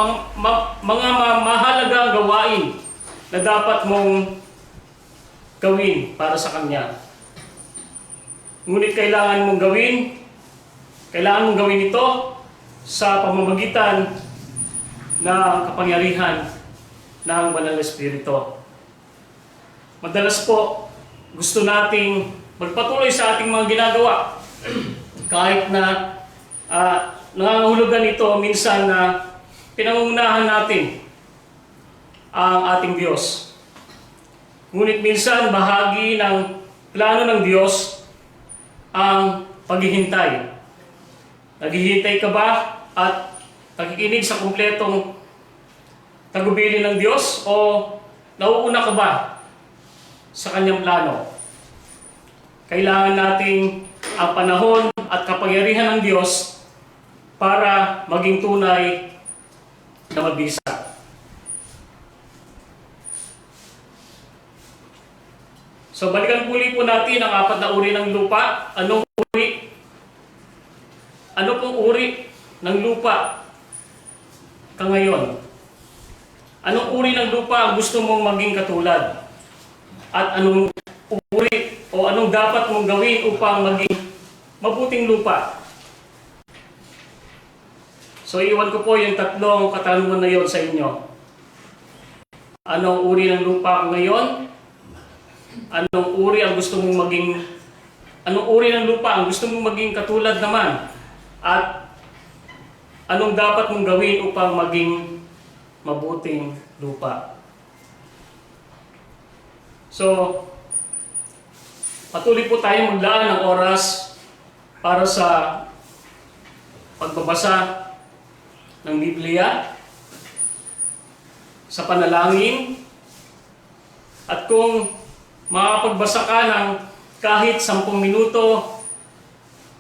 mahalagang gawain na dapat mong gawin para sa Kanya. Ngunit kailangan mong gawin ito sa pamamagitan ng kapangyarihan ng Banal na Espiritu. Madalas po, gusto nating magpatuloy sa ating mga ginagawa. Kahit na nangangahulugan ito minsan na pinangungunahan natin ang ating Diyos. Ngunit minsan bahagi ng plano ng Diyos ang paghihintay. Naghihintay ka ba at nakikinig sa kumpletong tagubilin ng Diyos o nauuna ka ba sa Kanyang plano? Kailangan nating ang panahon at kapangyarihan ng Diyos para maging tunay na mabisa. So balikan muli po natin ang 4 na uri ng lupa. Ano pong uri ng lupa ka ngayon? Anong uri ng lupa ang gusto mong maging katulad? At anong uri o anong dapat mong gawin upang maging mabuting lupa? So iwan ko po yung 3 katanungan na yon sa inyo. Anong uri ng lupa ka ngayon? Anong uri ng lupa ang gusto mong maging katulad naman? At anong dapat mong gawin upang maging mabuting lupa? So, patuloy po tayong maglaan ng oras para sa pagbabasa ng Biblia, sa panalangin, at kung makapagbasa ka ng kahit 10 minuto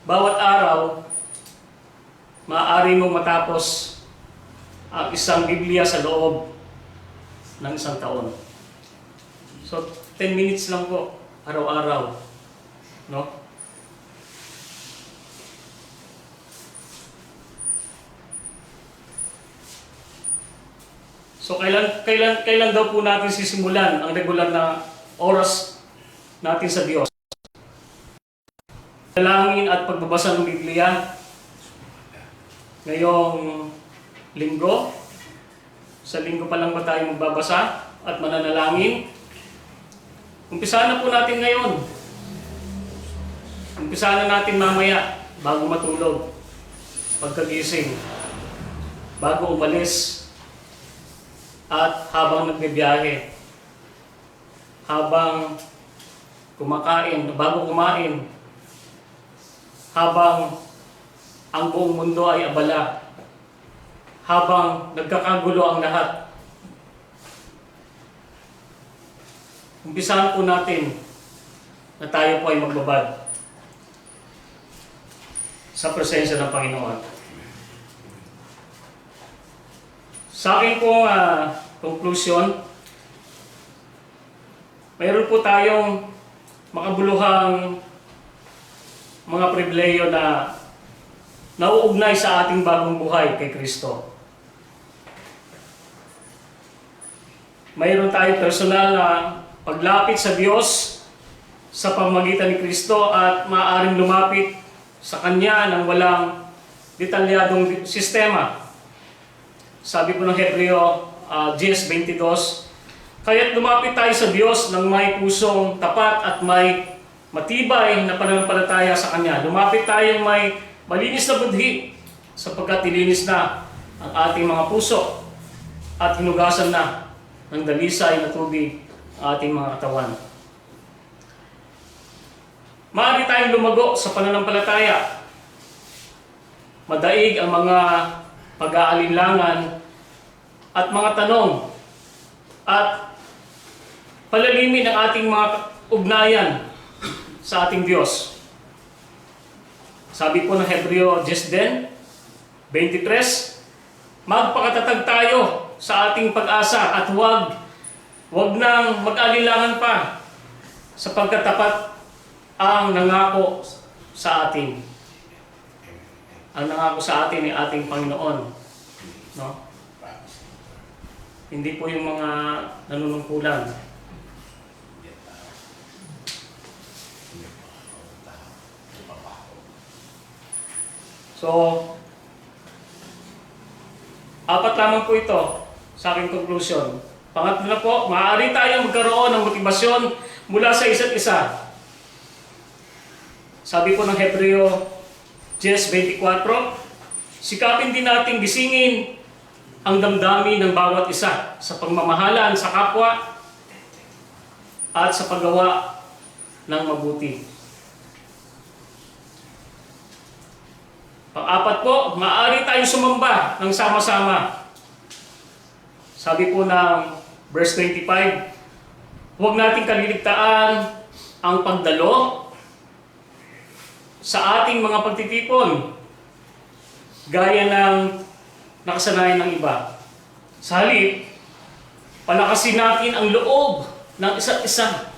bawat araw, maaari mong matapos ang isang Biblia sa loob ng 1 taon. So, 10 minutes lang po, araw-araw. No? So, kailan daw po natin sisimulan ang regular na oras natin sa Diyos? Dalangin at pagbabasa ng Biblia ngayong linggo. Sa linggo pa lang ba tayo magbabasa at mananalangin? Umpisahan na po natin ngayon. Umpisahan na natin mamaya bago matulog, pagkagising, bago umalis, at habang nagbibiyahe, habang kumakain, bago kumain, habang ang buong mundo ay abala, habang nagkakagulo ang lahat. Umpisahan po natin na tayo po ay magbabad sa presensya ng Panginoon. Sa akin pong conclusion, mayroon po tayong makabuluhang mga pribileyo na nauugnay sa ating bagong buhay kay Kristo. Mayroon tayong personal na paglapit sa Diyos sa pamamagitan ni Kristo at maaaring lumapit sa Kanya ng walang detalyadong sistema. Sabi po ng Hebreo 10:22, kaya't lumapit tayo sa Diyos ng may pusong tapat at may matibay na pananampalataya sa Kanya. Lumapit tayong may malinis na budhi sapagkat nilinis na ang ating mga puso at hinugasan na ng dalisay na tubig ang ating mga katawan. Maaari tayong lumago sa pananampalataya. Madaig ang mga pag-aalinlangan at mga tanong at palalimin ang ating mga ugnayan sa ating Diyos. Sabi po ng Hebreo 10:23, magpakatatag tayo sa ating pag-asa at huwag nang mag-alinlangan pa sapagkat tapat ang nangako sa atin. Ang nangako sa atin ay ating Panginoon. No? Hindi po yung mga nanunungkulan. So, apat lamang po ito sa aking conclusion. Pangatlo na po, maaari tayong magkaroon ng motibasyon mula sa isa't isa. Sabi po ng Hebreo 10:24, sikapin din nating gisingin ang damdamin ng bawat isa sa pagmamahalan sa kapwa at sa paggawa ng mabuti. Pang-apat po, maaari tayong sumamba ng sama-sama. Sabi po ng verse 25, huwag nating kaliligtaan ang pagdalo sa ating mga pagtitipon, gaya ng nakasanayan ng iba. Sa halip, palakasin natin ang loob ng isa't isa.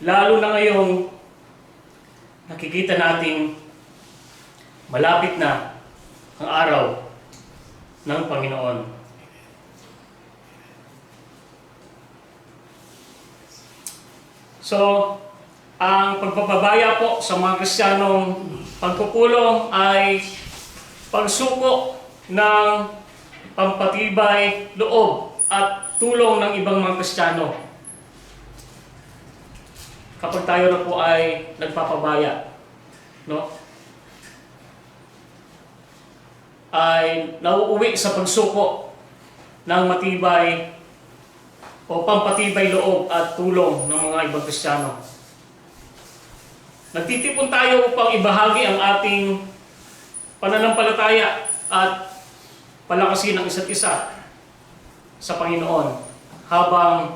Lalo na ngayong nakikita nating malapit na ang araw ng Panginoon. So, ang pagpapabaya po sa mga Kristiyanong pagpupulong ay pagsuko ng pampatibay loob at tulong ng ibang mga Kristiyano. Kapag tayo na po ay nagpapabaya, no? Ay nauuwi sa pagsuko ng matibay o pampatibay loob at tulong ng mga ibang Kristiyano. Nagtitipon tayo upang ibahagi ang ating pananampalataya at palakasin ang isa't isa sa Panginoon habang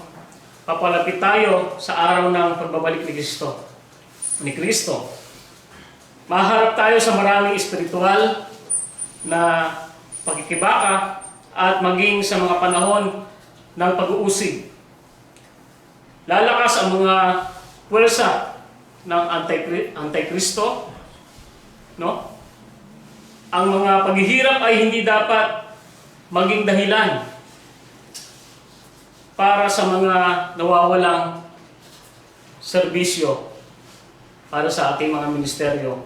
papalapit tayo sa araw ng pagbabalik ni Kristo. Maharap tayo sa maraming espiritual na pagkikibaka at maging sa mga panahon ng pag-uusig. Lalakas ang mga puwersa ng Antikristo, no? Ang mga paghihirap ay hindi dapat maging dahilan para sa mga nawawalang serbisyo para sa ating mga ministeryo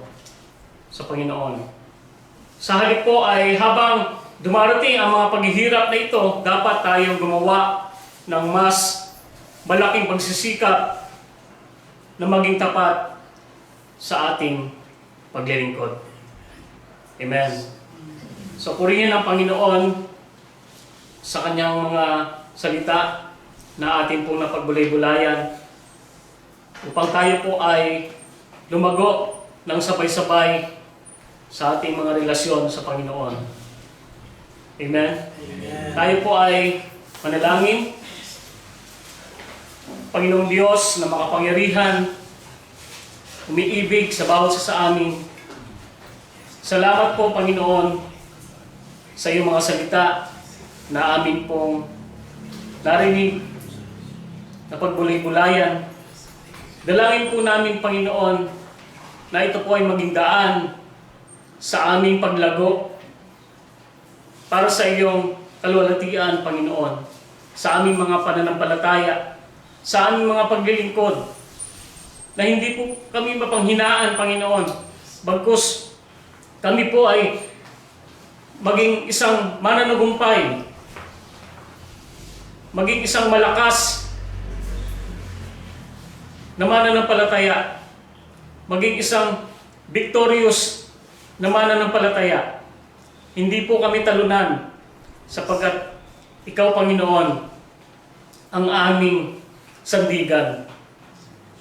sa Panginoon. Sa halip po ay habang dumarating ang mga paghihirap na ito, dapat tayong gumawa ng mas malaking pagsisikap na maging tapat sa ating paglilingkod. Amen. So purihin ang Panginoon sa kanyang mga salita na atin pong napagbulay-bulayan upang tayo po ay lumago ng sabay-sabay sa ating mga relasyon sa Panginoon. Amen? Amen. Tayo po ay manalangin. Panginoong Diyos na makapangyarihan, umiibig sa bawat isa sa amin. Salamat po, Panginoon, sa iyong mga salita na amin pong narinig na pagbulay-bulayan. Dalangin po namin, Panginoon, na ito po ay maging daan sa aming paglago para sa iyong kalwalhatian, Panginoon, sa aming mga pananampalataya, sa aming mga paglilingkod, na hindi po kami mapanghinaan, Panginoon, bagkus kami po ay maging isang mananagumpay, maging isang malakas na mananampalataya, maging isang victorious na mananampalataya. Hindi po kami talunan sapagkat ikaw, Panginoon, ang aming sandigan.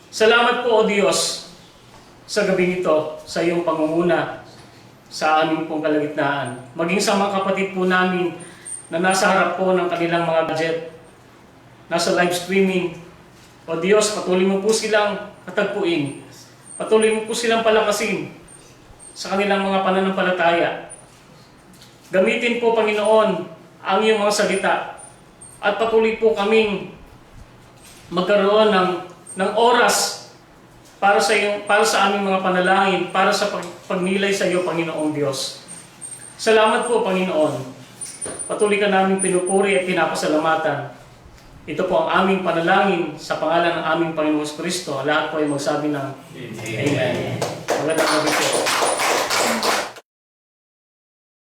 Salamat po, O Diyos, sa gabing ito, sa iyong pangunguna sa aming pong kalagitnaan. Maging sa mga kapatid po namin na nasa harap po ng kanilang mga gadget, nasa live streaming. O Diyos, patuloy mo po silang katagpuin. Patuloy mo po silang palakasin sa kanilang mga pananampalataya. Gamitin po, Panginoon, ang iyong mga salita at patuloy po kaming magkaroon ng oras para sa aming mga panalangin, para sa pagnilay sa iyo, Panginoong Diyos. Salamat po, Panginoon. Patuloy ka namin pinupuri at pinapasalamatan. Ito po ang aming panalangin sa pangalan ng aming Panginoong Kristo. Lahat po ay magsabi ng Amen. Magandang gabi po.